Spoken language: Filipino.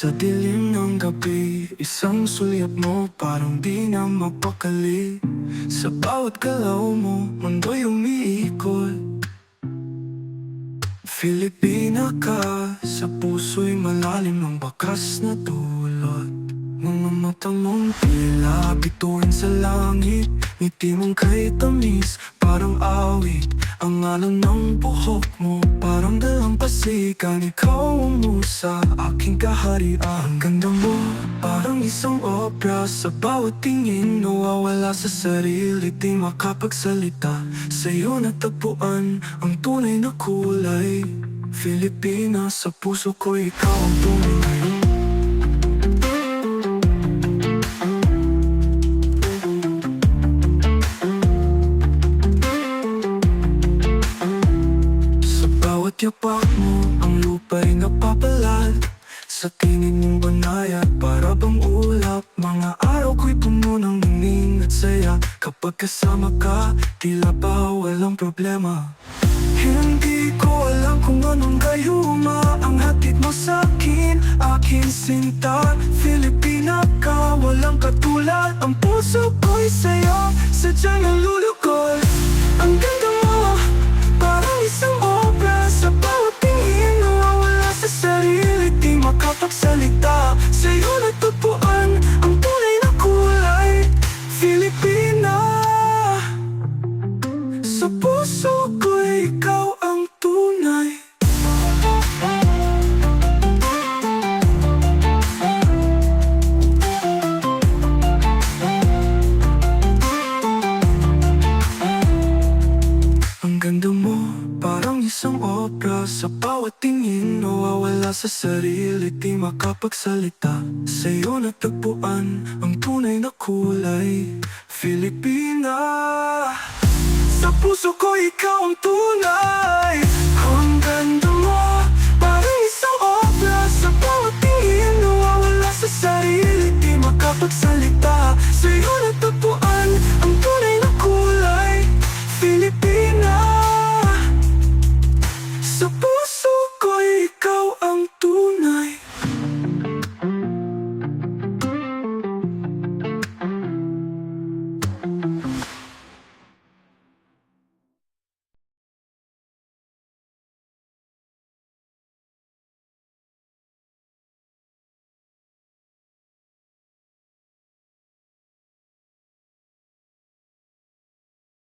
Sa dilim ng gabi, isang sulyap mo parang di na mapakali. Sa bawat galaw mo, mundo'y umiikot. Filipina ka, sa puso'y malalim ng bakas na dulot. Mga mata mong tila bituin sa langit, ngiti mong kay tamis, parang awit. Ang alon ng buhok mo, parang dalampasigan. Ikaw ang musa, aking kaharian. Ang ganda mo, parang isang opera. Sa bawat tingin, nawawala sa sarili, di makapagsalita. Sa'yo natagpuan ang tunay na kulay. Filipina, sa puso ko ikaw ang tunay. Yapak mo, ang lupa'y napapalat. Sa tingin mong banayad, para bang ulap. Mga araw ko'y puno ng ning at saya. Kapag kasama ka, tila ba walang problema. Hindi ko alam kung anong gayuma ang hatid mo sa'kin, aking sinta. Filipina ka, walang katulad. Ang puso ko'y sa'yo, sadyang nalulukol. Ang ganda mo, parang isang obra. Sa bawat tingin, nawawala sa sarili, di makapagsalita. Sa'yo natagpuan ang tunay na kulay. Filipina, sa puso ko'y ikaw ang tunay. Ang ganda mo, parang isang obra. Sa bawat tingin, nawawala sa sarili, di makapagsalita. Sa'yo natagpuan ang tunay na kulay. Filipina, sa puso ko ikaw ang tunay.